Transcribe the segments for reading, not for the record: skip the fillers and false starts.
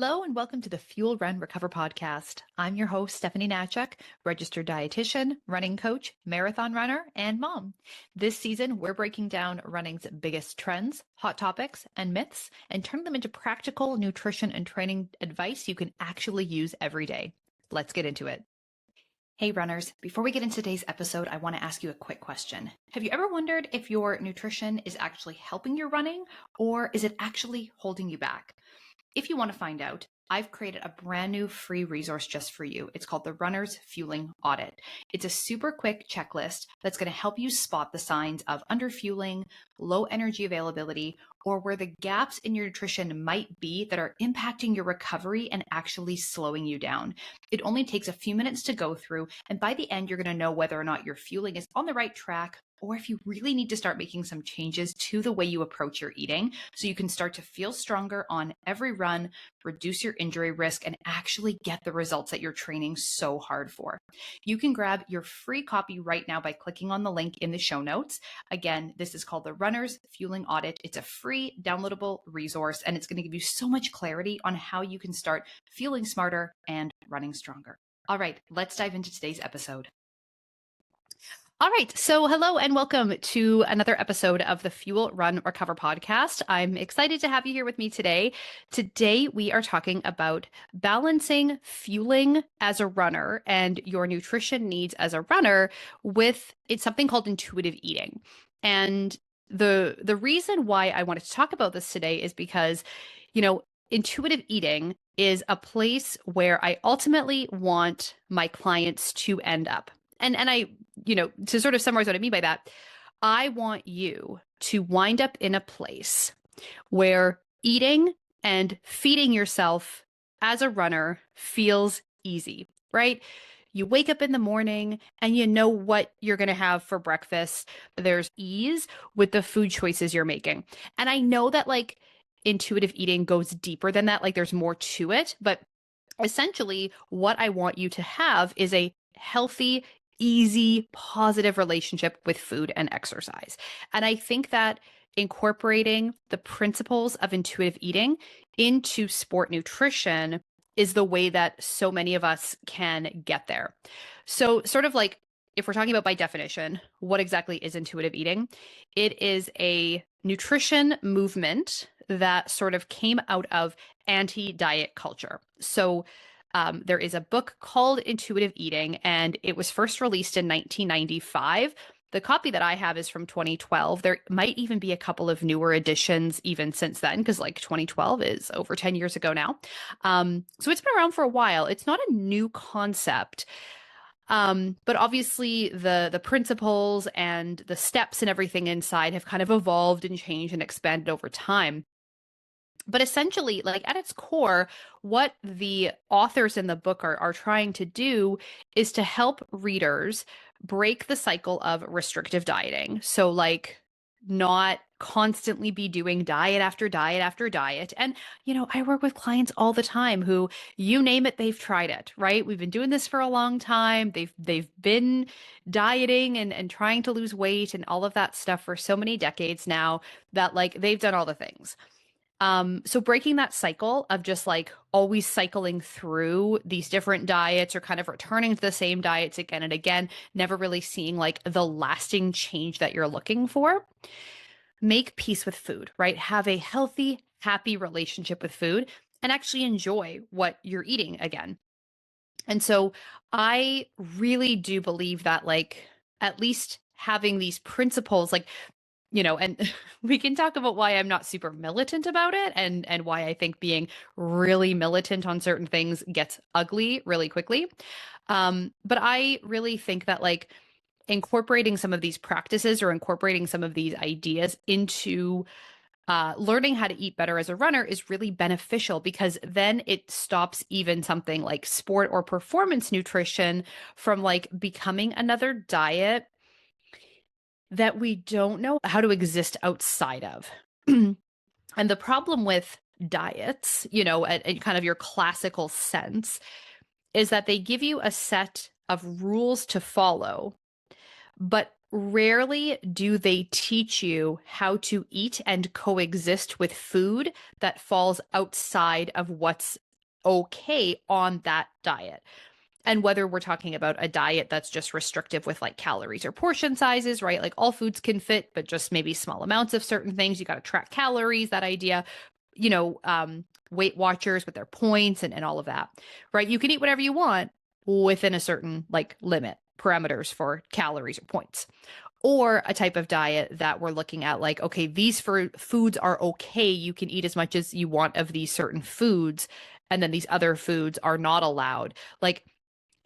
Hello and welcome to the Fuel Run Recover podcast. I'm your host, Stephanie Natchuk, registered dietitian, running coach, marathon runner, and mom. This season, we're breaking down running's biggest trends, hot topics, and myths, and turning them into practical nutrition and training advice you can actually use every day. Let's get into it. Hey runners, before we get into today's episode, I want to ask you a quick question. Have you ever wondered if your nutrition is actually helping your running, or is it actually holding you back? If you want to find out, I've created a brand new free resource just for you. It's called the Runner's Fueling Audit. It's a super quick checklist that's going to help you spot the signs of underfueling, low energy availability, or where the gaps in your nutrition might be that are impacting your recovery and actually slowing you down. It only takes a few minutes to go through, and by the end, you're going to know whether or not your fueling is on the right track, or if you really need to start making some changes to the way you approach your eating so you can start to feel stronger on every run, reduce your injury risk, and actually get the results that you're training so hard for. You can grab your free copy right now by clicking on the link in the show notes. Again, this is called the Runner's Fueling Audit. It's a free downloadable resource, and it's going to give you so much clarity on how you can start feeling smarter and running stronger. All right, let's dive into today's episode. All right. So hello and welcome to another episode of the Fuel Run Recover podcast. I'm excited to have you here with me today. Today, we are talking about balancing fueling as a runner and your nutrition needs as a runner with it's something called intuitive eating. And the reason why I wanted to talk about this today is because, intuitive eating is a place where I ultimately want my clients to end up. And I, to sort of summarize what I mean by that, I want you to wind up in a place where eating and feeding yourself as a runner feels easy, right? You wake up in the morning and you know what you're going to have for breakfast. There's ease with the food choices you're making. And I know that intuitive eating goes deeper than that, there's more to it, but essentially what I want you to have is a healthy, easy, positive relationship with food and exercise. And I think that incorporating the principles of intuitive eating into sport nutrition is the way that so many of us can get there. So sort of if we're talking about by definition, what exactly is intuitive eating? It is a nutrition movement that sort of came out of anti-diet culture. So there is a book called Intuitive Eating, and it was first released in 1995. The copy that I have is from 2012. There might even be a couple of newer editions even since then, because 2012 is over 10 years ago now. So it's been around for a while. It's not a new concept. But obviously the principles and the steps and everything inside have kind of evolved and changed and expanded over time. But essentially, at its core, what the authors in the book are trying to do is to help readers break the cycle of restrictive dieting. So not constantly be doing diet after diet after diet. And, I work with clients all the time who, you name it, they've tried it, right? We've been doing this for a long time. They've been dieting and trying to lose weight and all of that stuff for so many decades now that they've done all the things. So breaking that cycle of just always cycling through these different diets or kind of returning to the same diets again and again, never really seeing the lasting change that you're looking for. Make peace with food, right? Have a healthy, happy relationship with food and actually enjoy what you're eating again. And so I really do believe that at least having these principles, and we can talk about why I'm not super militant about it and why I think being really militant on certain things gets ugly really quickly. But I really think that incorporating some of these practices or incorporating some of these ideas into learning how to eat better as a runner is really beneficial, because then it stops even something like sport or performance nutrition from becoming another diet that we don't know how to exist outside of. And the problem with diets, in kind of your classical sense, is that they give you a set of rules to follow, but rarely do they teach you how to eat and coexist with food that falls outside of what's okay on that diet. And whether we're talking about a diet that's just restrictive with like calories or portion sizes, right? Like all foods can fit, but just maybe small amounts of certain things. You got to track calories, that idea, Weight Watchers with their points and all of that, right? You can eat whatever you want within a certain like limit parameters for calories or points. Or a type of diet that we're looking at, like, okay, these foods are okay. You can eat as much as you want of these certain foods, and then these other foods are not allowed. Like,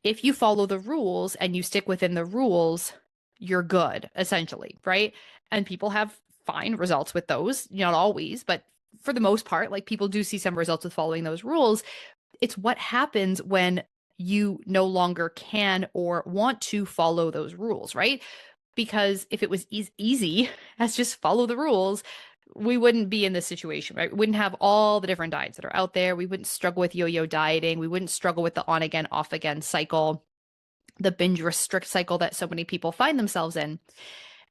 if you follow the rules and you stick within the rules, you're good, essentially, right? And people have fine results with those, not always, but for the most part, like people do see some results with following those rules. It's what happens when you no longer can or want to follow those rules, right? Because if it was easy as just follow the rules, we wouldn't be in this situation, right? We wouldn't have all the different diets that are out there. We wouldn't struggle with yo-yo dieting. We wouldn't struggle with the on again, off again cycle, the binge restrict cycle that so many people find themselves in.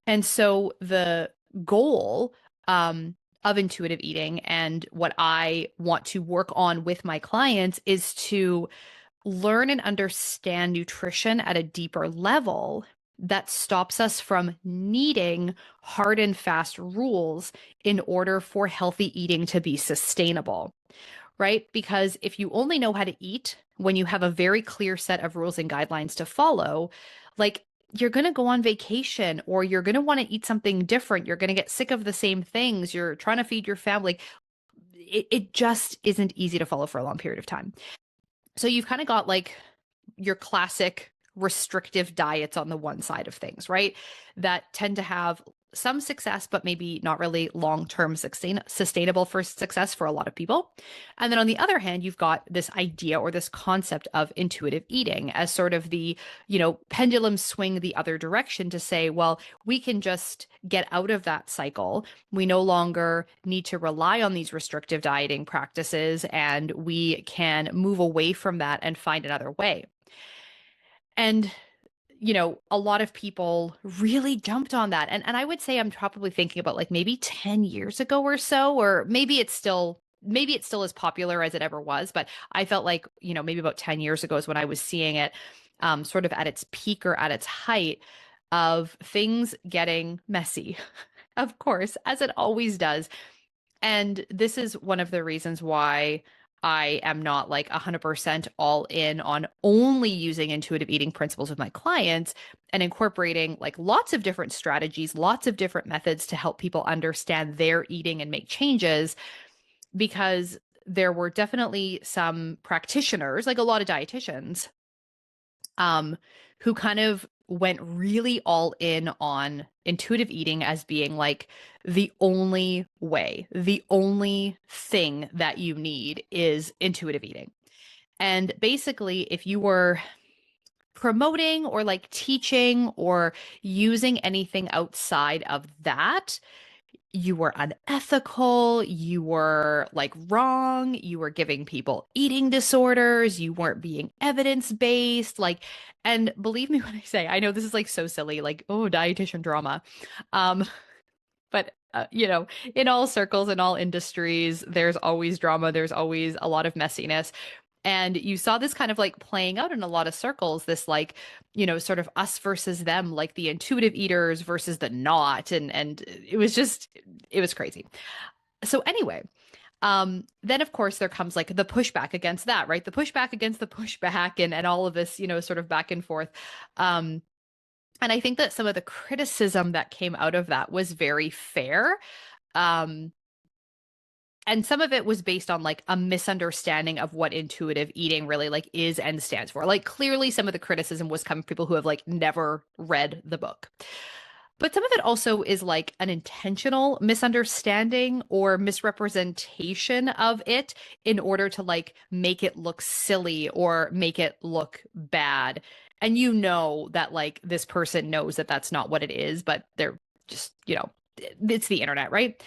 And so the goal of intuitive eating and what I want to work on with my clients is to learn and understand nutrition at a deeper level that stops us from needing hard and fast rules in order for healthy eating to be sustainable, right? Because if you only know how to eat when you have a very clear set of rules and guidelines to follow, like you're going to go on vacation or you're going to want to eat something different. You're going to get sick of the same things. You're trying to feed your family. It just isn't easy to follow for a long period of time. So you've kind of got like your classic restrictive diets on the one side of things, right? That tend to have some success, but maybe not really long-term sustainable for success for a lot of people. And then on the other hand, you've got this idea or this concept of intuitive eating as sort of the, pendulum swing the other direction to say, well, we can just get out of that cycle. We no longer need to rely on these restrictive dieting practices, and we can move away from that and find another way. And a lot of people really jumped on that. And I would say I'm probably thinking about like maybe 10 years ago or so, or maybe it's still as popular as it ever was, but I felt like, maybe about 10 years ago is when I was seeing it sort of at its peak or at its height of things getting messy, of course, as it always does. And this is one of the reasons why I am not like 100% all in on only using intuitive eating principles with my clients and incorporating like lots of different strategies, lots of different methods to help people understand their eating and make changes, because there were definitely some practitioners, like a lot of dietitians, who kind of went really all in on intuitive eating as being like the only way, the only thing that you need is intuitive eating. And basically, if you were promoting or like teaching or using anything outside of that, you were unethical, you were like wrong, you were giving people eating disorders, you weren't being evidence-based, like, and believe me when I say, I know this is like so silly, like, oh, dietitian drama. Um, but in all circles, in all industries, there's always drama, there's always a lot of messiness. And you saw this kind of like playing out in a lot of circles, this like, sort of us versus them, like the intuitive eaters versus the not. And it was crazy. So anyway, then of course there comes like the pushback against that, right? The pushback against the pushback and all of this, sort of back and forth. And I think that some of the criticism that came out of that was very fair. Um, and some of it was based on like a misunderstanding of what intuitive eating really like is and stands for. Like clearly some of the criticism was coming from people who have like never read the book. But some of it also is like an intentional misunderstanding or misrepresentation of it in order to like make it look silly or make it look bad. And that like this person knows that that's not what it is, but they're just, it's the internet, right?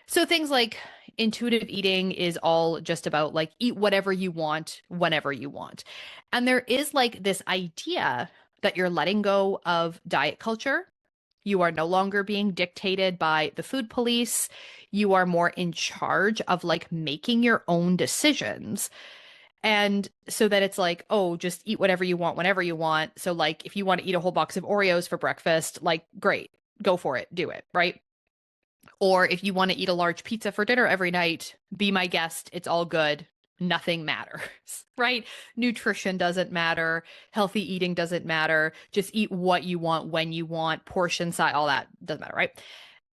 So things like intuitive eating is all just about like eat whatever you want, whenever you want. And there is like this idea that you're letting go of diet culture. You are no longer being dictated by the food police. You are more in charge of like making your own decisions. And so that it's like, oh, just eat whatever you want whenever you want. So like if you want to eat a whole box of Oreos for breakfast, like great, go for it, do it, right? Or if you want to eat a large pizza for dinner every night, be my guest, it's all good. Nothing matters, right? Nutrition doesn't matter. Healthy eating doesn't matter. Just eat what you want when you want, portion size, all that doesn't matter, right?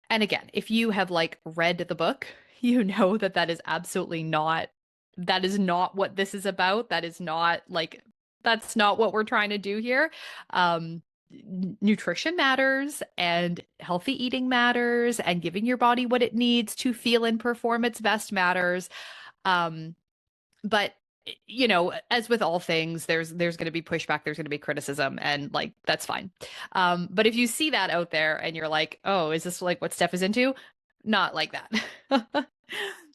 And again, if you have like read the book, you know that that is absolutely not, that is not what this is about. That is not like, that's not what we're trying to do here. Um, Nutrition matters and healthy eating matters and giving your body what it needs to feel and perform its best matters. Um, but you know, as with all things, there's going to be pushback, there's going to be criticism, and like that's fine. But if you see that out there and you're like, oh, is this like what Steph is into? Not like that.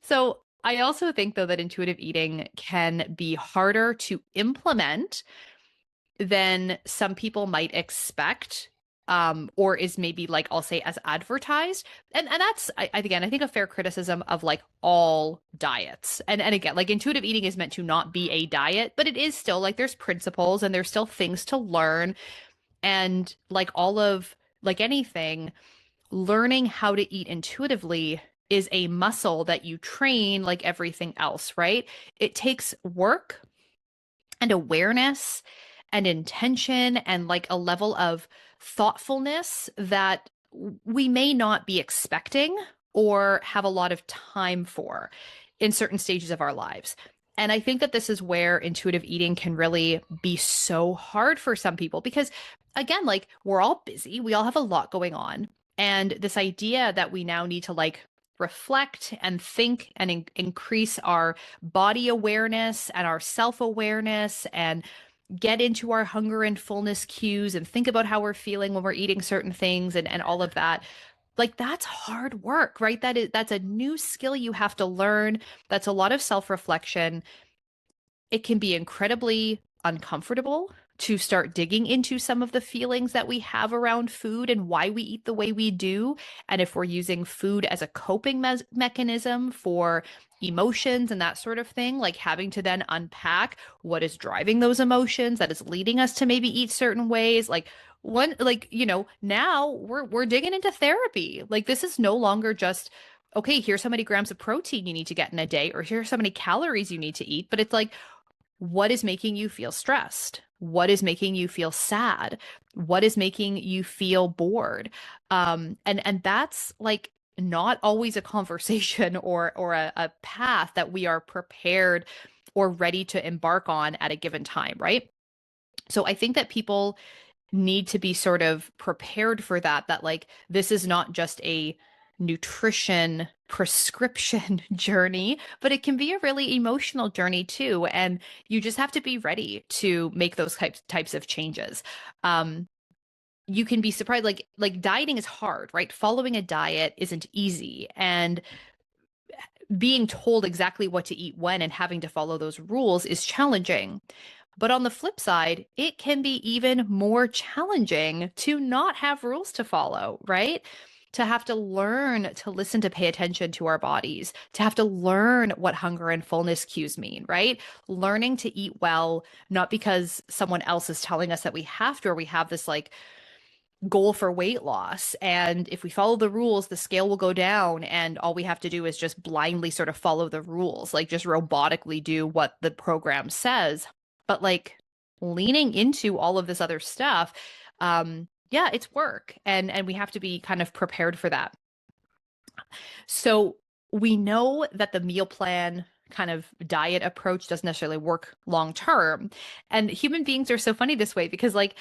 So I also think though that intuitive eating can be harder to implement than some people might expect, or is maybe like I'll say as advertised. And that's again I think a fair criticism of like all diets. And again, like intuitive eating is meant to not be a diet, but it is still like there's principles and there's still things to learn. And like all of like anything, learning how to eat intuitively is a muscle that you train like everything else, right? It takes work and awareness and intention and like a level of thoughtfulness that we may not be expecting or have a lot of time for in certain stages of our lives. And I think that this is where intuitive eating can really be so hard for some people because, again, like we're all busy, we all have a lot going on. And this idea that we now need to like reflect and think and increase our body awareness and our self awareness and get into our hunger and fullness cues and think about how we're feeling when we're eating certain things and all of that. Like that's hard work, right? That's a new skill you have to learn. That's a lot of self-reflection. It can be incredibly uncomfortable to start digging into some of the feelings that we have around food and why we eat the way we do. And if we're using food as a coping mechanism for emotions and that sort of thing, like having to then unpack what is driving those emotions that is leading us to maybe eat certain ways. Like one, like, you know, now we're digging into therapy. Like this is no longer just okay, here's how many grams of protein you need to get in a day, or here's how many calories you need to eat. But it's like, what is making you feel stressed? What is making you feel sad? What is making you feel bored? And that's like not always a conversation or a path that we are prepared or ready to embark on at a given time, right? So I think that people need to be sort of prepared for that, that like this is not just a nutrition prescription journey, but it can be a really emotional journey too. And you just have to be ready to make those types of changes. You can be surprised, like dieting is hard, right? Following a diet isn't easy. And being told exactly what to eat when and having to follow those rules is challenging. But on the flip side, it can be even more challenging to not have rules to follow, right? To have to learn to listen, to pay attention to our bodies, to have to learn what hunger and fullness cues mean, right? Learning to eat well, not because someone else is telling us that we have to, or we have this like goal for weight loss. And if we follow the rules, the scale will go down. And all we have to do is just blindly sort of follow the rules, like just robotically do what the program says. But like leaning into all of this other stuff, yeah, it's work. And we have to be kind of prepared for that. So we know that the meal plan kind of diet approach doesn't necessarily work long term. And human beings are so funny this way because like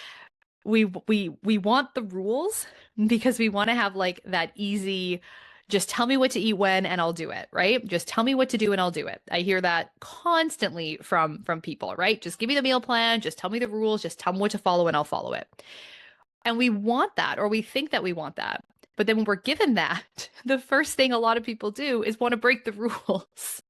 we want the rules because we want to have like that easy just tell me what to eat when and I'll do it, right? Just tell me what to do and I'll do it. I hear that constantly from people, right? Just give me the meal plan, just tell me the rules, just tell me what to follow and I'll follow it. And we want that, or we think that we want that. But then when we're given that, the first thing a lot of people do is want to break the rules.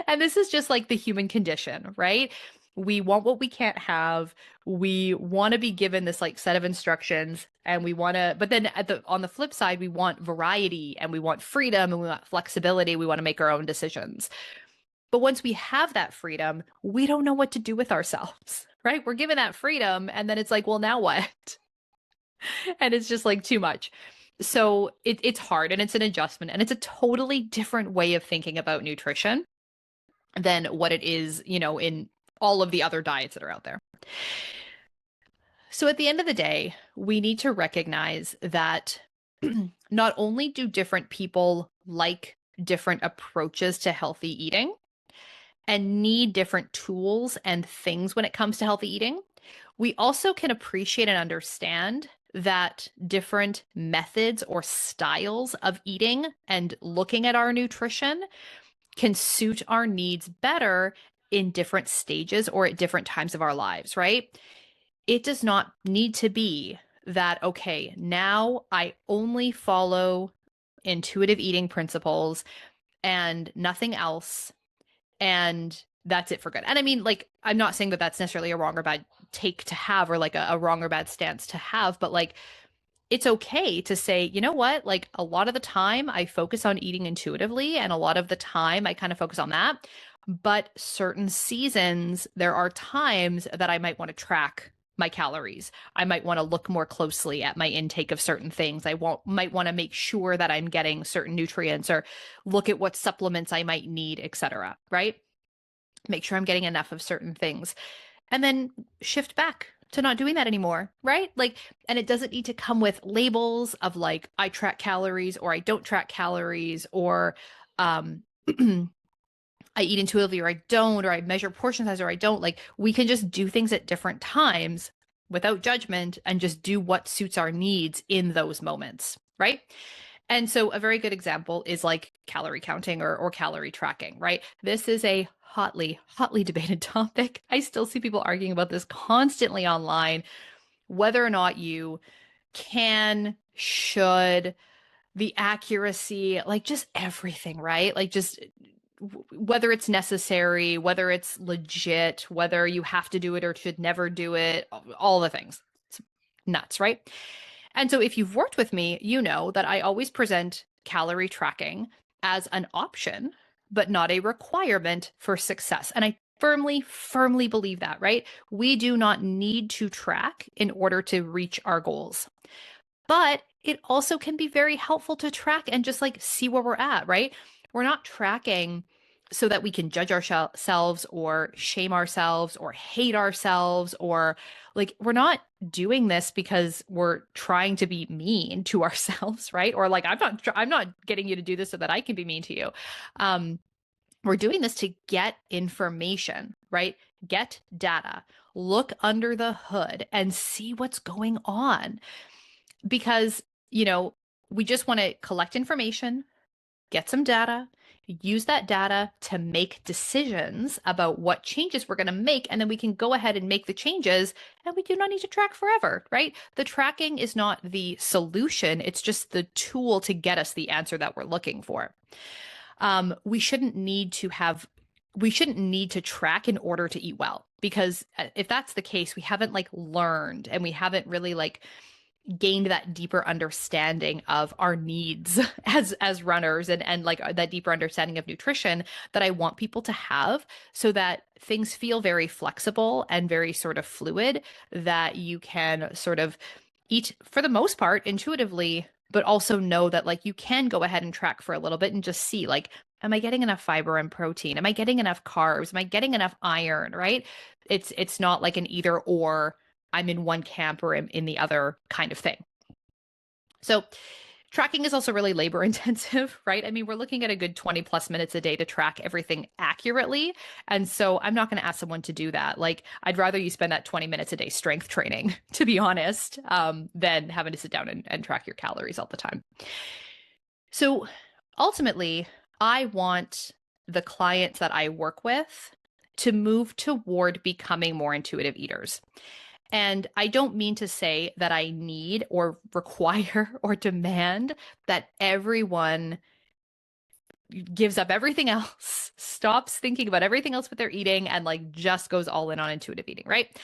And this is just like the human condition, right? We want what we can't have. We want to be given this like set of instructions and we want to, but then on the flip side, we want variety and we want freedom and we want flexibility. We want to make our own decisions. But once we have that freedom, we don't know what to do with ourselves, right? We're given that freedom and then it's like, well, now what? And it's just like too much. So it's hard and it's an adjustment and it's a totally different way of thinking about nutrition than what it is, in all of the other diets that are out there. So at the end of the day, we need to recognize that not only do different people like different approaches to healthy eating and need different tools and things when it comes to healthy eating, we also can appreciate and understand that different methods or styles of eating and looking at our nutrition can suit our needs better in different stages or at different times of our lives, right? It does not need to be that, okay, now I only follow intuitive eating principles and nothing else, and that's it for good. And I mean, like, I'm not saying that that's necessarily a wrong or bad take to have, or like a wrong or bad stance to have, but like, it's okay to say, you know what, like a lot of the time I focus on eating intuitively, and a lot of the time I kind of focus on that. But certain seasons, there are times that I might want to track my calories. I might want to look more closely at my intake of certain things. Might want to make sure that I'm getting certain nutrients or look at what supplements I might need, etc. Right? Make sure I'm getting enough of certain things. And then shift back to not doing that anymore, right? Like, and it doesn't need to come with labels of like, I track calories or I don't track calories, or I eat intuitively or I don't, or I measure portion size or I don't. Like, we can just do things at different times without judgment and just do what suits our needs in those moments, right? And so a very good example is like calorie counting or calorie tracking, right? This is a hotly, hotly debated topic. I still see people arguing about this constantly online, whether or not you can, should, the accuracy, like just everything, right? Like just whether it's necessary, whether it's legit, whether you have to do it or should never do it, all the things. It's nuts, right? And so if you've worked with me, you know that I always present calorie tracking as an option, but not a requirement for success. And I firmly, firmly believe that, right? We do not need to track in order to reach our goals. But it also can be very helpful to track and just like see where we're at, right? We're not tracking so that we can judge ourselves or shame ourselves or hate ourselves, or like, we're not doing this because we're trying to be mean to ourselves, right? Or like, I'm not getting you to do this so that I can be mean to you. We're doing this to get information, right? Get data, look under the hood and see what's going on. Because, we just want to collect information, get some data, use that data to make decisions about what changes we're going to make. And then we can go ahead and make the changes, and we do not need to track forever, right? The tracking is not the solution. It's just the tool to get us the answer that we're looking for. We shouldn't need to track in order to eat well, because if that's the case, we haven't like learned and we haven't really like gained that deeper understanding of our needs as runners, and like that deeper understanding of nutrition that I want people to have, so that things feel very flexible and very sort of fluid, that you can sort of eat for the most part intuitively, but also know that like you can go ahead and track for a little bit and just see like, am I getting enough fiber and protein? Am I getting enough carbs? Am I getting enough iron, right? It's not like an either or, I'm in one camp or I'm in the other kind of thing. So tracking is also really labor intensive, right? I mean, we're looking at a good 20 plus minutes a day to track everything accurately. And so I'm not going to ask someone to do that. Like, I'd rather you spend that 20 minutes a day strength training, to be honest, than having to sit down and track your calories all the time. So ultimately, I want the clients that I work with to move toward becoming more intuitive eaters. And I don't mean to say that I need or require or demand that everyone gives up everything else, stops thinking about everything else with their eating, and like just goes all in on intuitive eating, right?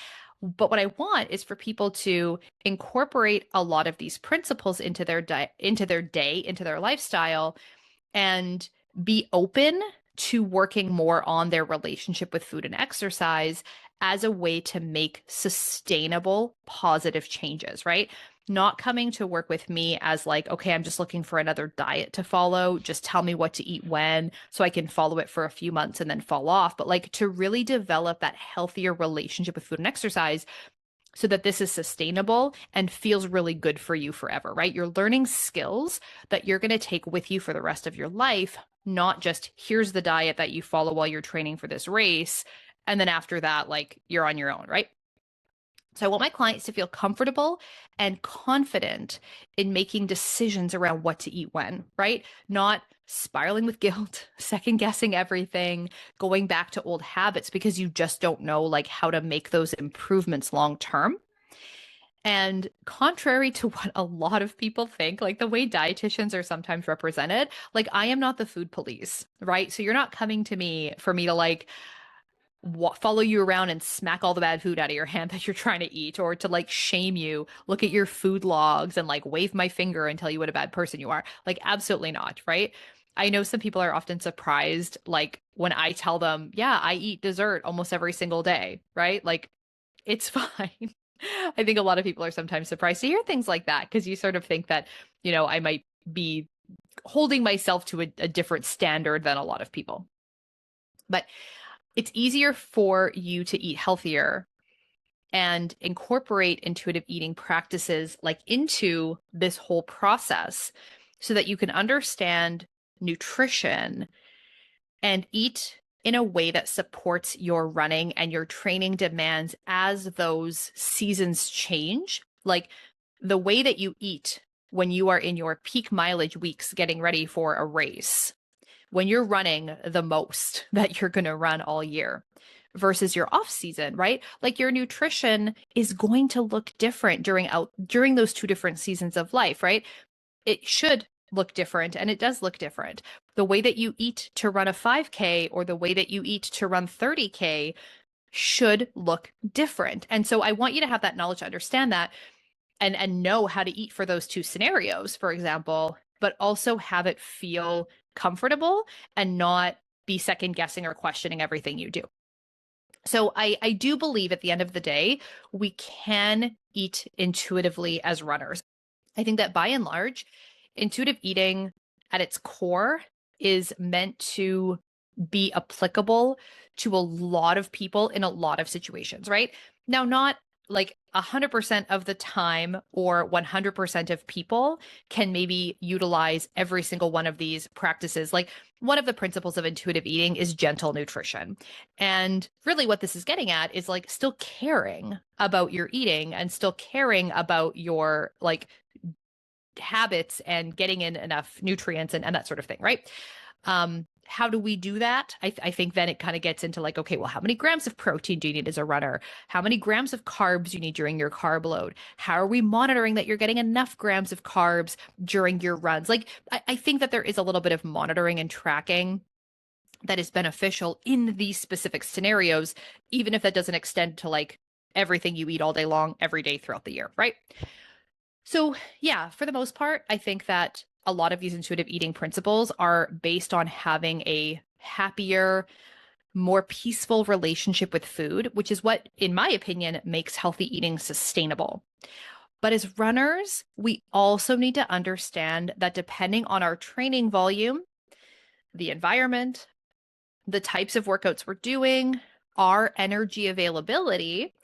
But what I want is for people to incorporate a lot of these principles into their day, into their lifestyle, and be open to working more on their relationship with food and exercise as a way to make sustainable, positive changes, right? Not coming to work with me as like, okay, I'm just looking for another diet to follow. Just tell me what to eat when so I can follow it for a few months and then fall off. But like to really develop that healthier relationship with food and exercise so that this is sustainable and feels really good for you forever, right? You're learning skills that you're going to take with you for the rest of your life, not just here's the diet that you follow while you're training for this race. And then after that, like you're on your own, right? So I want my clients to feel comfortable and confident in making decisions around what to eat when, right? Not spiraling with guilt, second guessing everything, going back to old habits because you just don't know like how to make those improvements long term. And contrary to what a lot of people think, like the way dietitians are sometimes represented, like I am not the food police, right? So you're not coming to me for me to like follow you around and smack all the bad food out of your hand that you're trying to eat, or to like shame you, look at your food logs and like wave my finger and tell you what a bad person you are. Like, absolutely not, right? I know some people are often surprised, like when I tell them, yeah, I eat dessert almost every single day, right? Like, it's fine. I think a lot of people are sometimes surprised to hear things like that because you sort of think that, I might be holding myself to a different standard than a lot of people. But it's easier for you to eat healthier and incorporate intuitive eating practices like into this whole process so that you can understand nutrition and eat in a way that supports your running and your training demands as those seasons change. Like the way that you eat when you are in your peak mileage weeks getting ready for a race, when you're running the most that you're going to run all year versus your off season, right? Like your nutrition is going to look different during those two different seasons of life, right? It should look different, and it does look different. The way that you eat to run a 5K or the way that you eat to run 30K should look different. And so I want you to have that knowledge to understand that and know how to eat for those two scenarios, for example, but also have it feel comfortable and not be second guessing or questioning everything you do. So I do believe at the end of the day, we can eat intuitively as runners. I think that by and large, intuitive eating at its core is meant to be applicable to a lot of people in a lot of situations, right? Now, not like 100% of the time or 100% of people can maybe utilize every single one of these practices. Like one of the principles of intuitive eating is gentle nutrition. And really what this is getting at is like still caring about your eating and still caring about your like habits and getting in enough nutrients and that sort of thing, right? How do we do that? I think then it kind of gets into like, okay, well, how many grams of protein do you need as a runner? How many grams of carbs you need during your carb load? How are we monitoring that you're getting enough grams of carbs during your runs? Like, I think that there is a little bit of monitoring and tracking that is beneficial in these specific scenarios, even if that doesn't extend to like everything you eat all day long, every day throughout the year, right? So yeah, for the most part, I think that a lot of these intuitive eating principles are based on having a happier, more peaceful relationship with food, which is what, in my opinion, makes healthy eating sustainable. But as runners, we also need to understand that depending on our training volume, the environment, the types of workouts we're doing, our energy availability,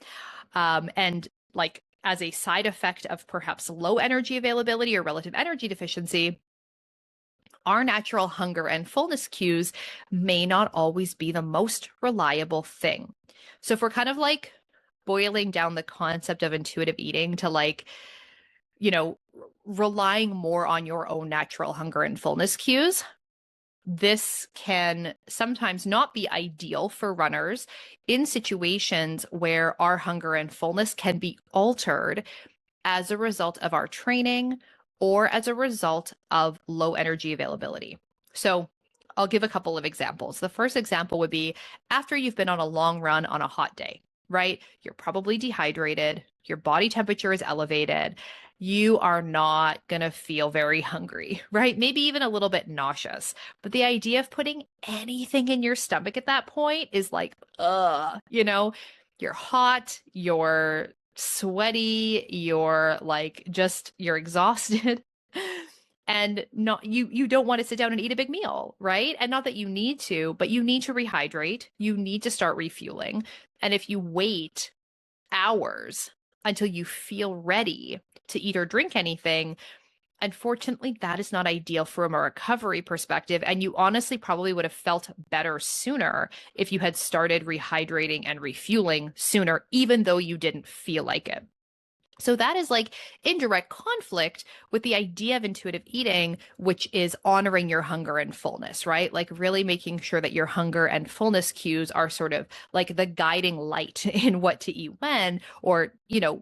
and like as a side effect of perhaps low energy availability or relative energy deficiency, our natural hunger and fullness cues may not always be the most reliable thing. So if we're kind of like boiling down the concept of intuitive eating to like, relying more on your own natural hunger and fullness cues, this can sometimes not be ideal for runners in situations where our hunger and fullness can be altered as a result of our training or as a result of low energy availability. So I'll give a couple of examples. The first example would be after you've been on a long run on a hot day, right? You're probably dehydrated, your body temperature is elevated, you are not going to feel very hungry, right? Maybe even a little bit nauseous. But the idea of putting anything in your stomach at that point is like, you're hot, you're sweaty, you're like just you're exhausted. And not you don't want to sit down and eat a big meal, right? And not that you need to, but you need to rehydrate. You need to start refueling. And if you wait hours until you feel ready to eat or drink anything, unfortunately, that is not ideal from a recovery perspective. And you honestly probably would have felt better sooner if you had started rehydrating and refueling sooner, even though you didn't feel like it. So that is like in direct conflict with the idea of intuitive eating, which is honoring your hunger and fullness, right? Like really making sure that your hunger and fullness cues are sort of like the guiding light in what to eat when, or,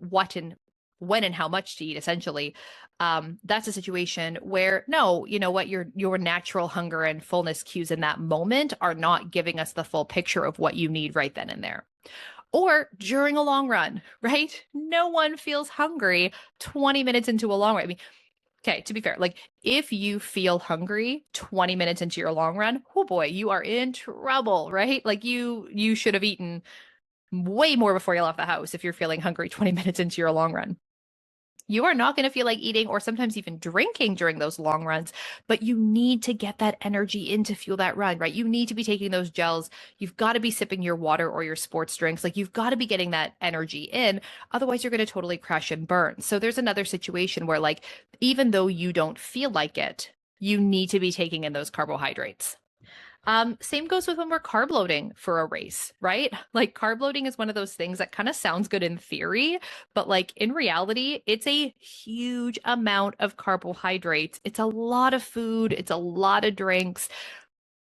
what and when and how much to eat, essentially. That's a situation where no, you know what, your natural hunger and fullness cues in that moment are not giving us the full picture of what you need right then and there. Or during a long run, right? No one feels hungry 20 minutes into a long run. I mean, okay, to be fair, like if you feel hungry 20 minutes into your long run, oh boy, you are in trouble, right? Like you should have eaten way more before you left the house if you're feeling hungry 20 minutes into your long run. You are not going to feel like eating or sometimes even drinking during those long runs, but you need to get that energy in to fuel that run, right? You need to be taking those gels. You've got to be sipping your water or your sports drinks. Like you've got to be getting that energy in. Otherwise, you're going to totally crash and burn. So there's another situation where, like, even though you don't feel like it, you need to be taking in those carbohydrates. Same goes with when we're carb loading for a race, right? Like carb loading is one of those things that kind of sounds good in theory, but like in reality, it's a huge amount of carbohydrates. It's a lot of food, it's a lot of drinks.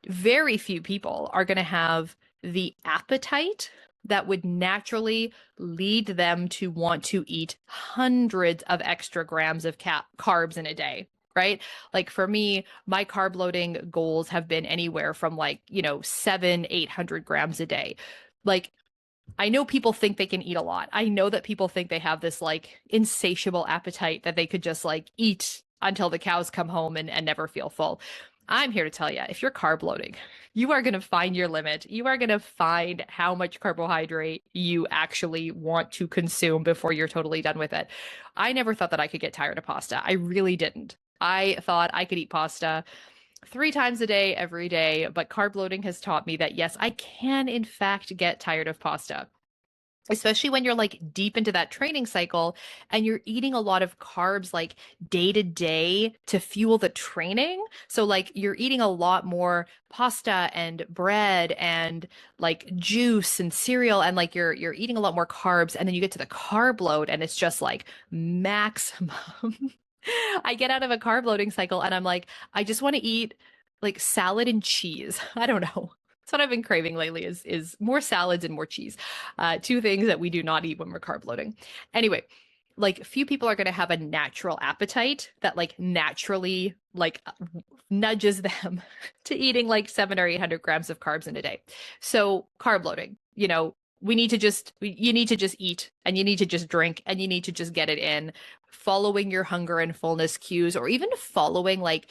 Very few people are going to have the appetite that would naturally lead them to want to eat hundreds of extra grams of carbs in a day, right? Like for me, my carb loading goals have been anywhere from like, 800 grams a day. Like I know people think they can eat a lot. I know that people think they have this like insatiable appetite that they could just like eat until the cows come home and never feel full. I'm here to tell you, if you're carb loading, you are going to find your limit. You are going to find how much carbohydrate you actually want to consume before you're totally done with it. I never thought that I could get tired of pasta. I really didn't. I thought I could eat pasta 3 times a day, every day, but carb loading has taught me that yes, I can in fact get tired of pasta, especially when you're like deep into that training cycle and you're eating a lot of carbs like day to day to fuel the training. So like you're eating a lot more pasta and bread and like juice and cereal, and like you're eating a lot more carbs, and then you get to the carb load and it's just like maximum. I get out of a carb loading cycle and I'm like, I just want to eat like salad and cheese. I don't know. That's what I've been craving lately is more salads and more cheese. Two things that we do not eat when we're carb loading. Anyway, like few people are going to have a natural appetite that like naturally like nudges them to eating like 700 or 800 grams of carbs in a day. So carb loading, you need to just eat, and you need to just drink, and you need to just get it in, following your hunger and fullness cues, or even following like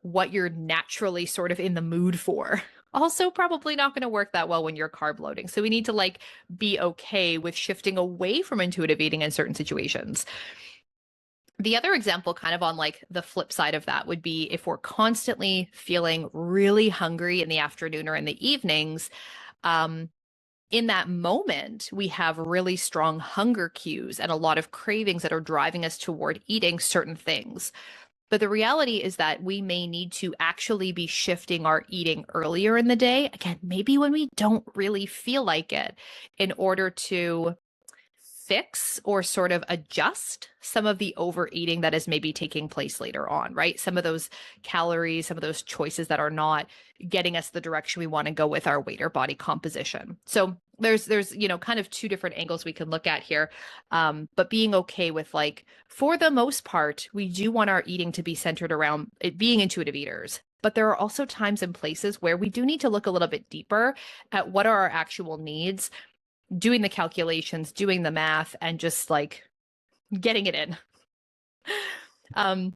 what you're naturally sort of in the mood for. Also, probably not going to work that well when you're carb loading. So we need to like be okay with shifting away from intuitive eating in certain situations. The other example, kind of on like the flip side of that, would be if we're constantly feeling really hungry in the afternoon or in the evenings. In that moment, we have really strong hunger cues and a lot of cravings that are driving us toward eating certain things. But the reality is that we may need to actually be shifting our eating earlier in the day. Again, maybe when we don't really feel like it, in order to fix or sort of adjust some of the overeating that is maybe taking place later on, right? Some of those calories, some of those choices that are not getting us the direction we want to go with our weight or body composition. So there's kind of two different angles we can look at here. But being okay with like, for the most part, we do want our eating to be centered around it being intuitive eaters. But there are also times and places where we do need to look a little bit deeper at what are our actual needs, doing the calculations, doing the math, and just like getting it in. Um,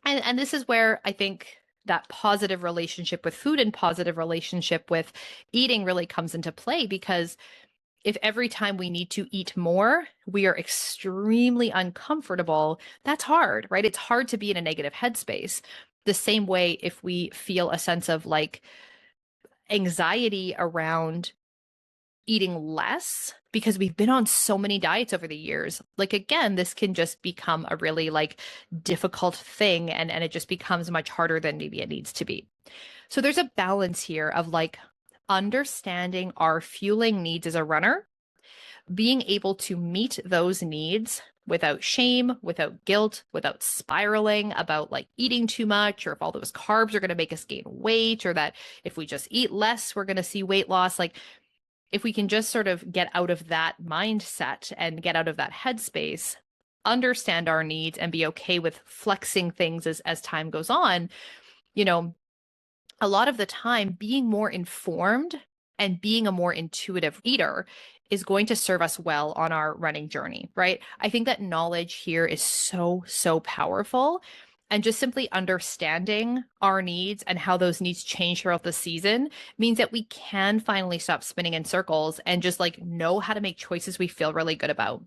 and this is where I think that positive relationship with food and positive relationship with eating really comes into play, because if every time we need to eat more, we are extremely uncomfortable, that's hard, right? It's hard to be in a negative headspace. The same way, if we feel a sense of like anxiety around eating less because we've been on so many diets over the years, like again, this can just become a really like difficult thing, and it just becomes much harder than maybe it needs to be. So there's a balance here of like understanding our fueling needs as a runner, being able to meet those needs without shame, without guilt, without spiraling about like eating too much, or if all those carbs are going to make us gain weight, or that if we just eat less, we're going to see weight loss. Like if we can just sort of get out of that mindset and get out of that headspace, understand our needs, and be okay with flexing things as time goes on, you know, a lot of the time being more informed and being a more intuitive eater is going to serve us well on our running journey, right? I think that knowledge here is so, so powerful. And just simply understanding our needs and how those needs change throughout the season means that we can finally stop spinning in circles and just like know how to make choices we feel really good about.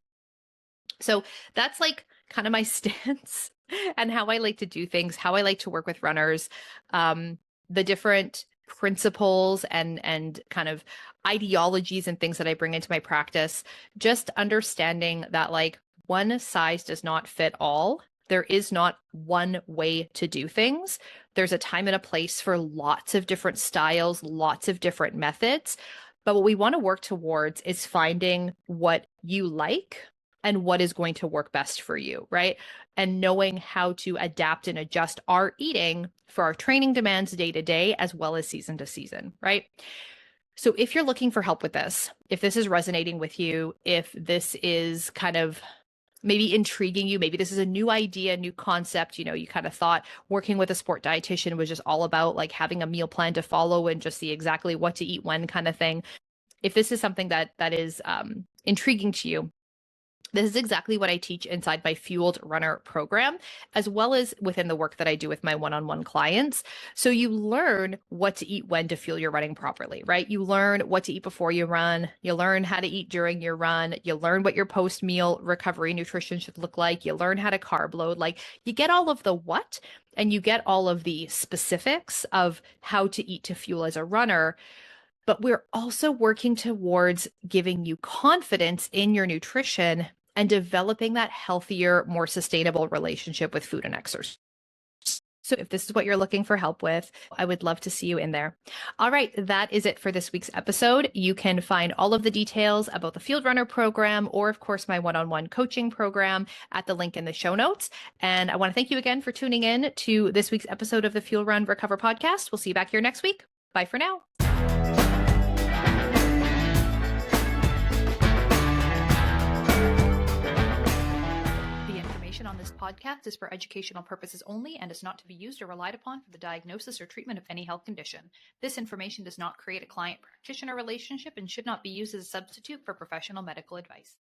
So that's like kind of my stance and how I like to do things, how I like to work with runners, the different principles and kind of ideologies and things that I bring into my practice. Just understanding that like one size does not fit all. There is not one way to do things. There's a time and a place for lots of different styles, lots of different methods. But what we want to work towards is finding what you like and what is going to work best for you, right? And knowing how to adapt and adjust our eating for our training demands day to day, as well as season to season, right? So if you're looking for help with this, if this is resonating with you, if this is kind of maybe intriguing you, maybe this is a new idea, new concept, you know, you kind of thought working with a sport dietitian was just all about like having a meal plan to follow and just see exactly what to eat when kind of thing. If this is something that is intriguing to you, this is exactly what I teach inside my Fueled Runner program, as well as within the work that I do with my one-on-one clients. So you learn what to eat when to fuel your running properly, right? You learn what to eat before you run. You learn how to eat during your run. You learn what your post-meal recovery nutrition should look like. You learn how to carb load. Like you get all of the what, and you get all of the specifics of how to eat to fuel as a runner. But we're also working towards giving you confidence in your nutrition and developing that healthier, more sustainable relationship with food and exercise. So if this is what you're looking for help with, I would love to see you in there. All right, that is it for this week's episode. You can find all of the details about the Fueled Runner program, or of course my one-on-one coaching program, at the link in the show notes. And I want to thank you again for tuning in to this week's episode of the Fuel Run Recover podcast. We'll see you back here next week. Bye for now. On this podcast is for educational purposes only and is not to be used or relied upon for the diagnosis or treatment of any health condition. This information does not create a client-practitioner relationship and should not be used as a substitute for professional medical advice.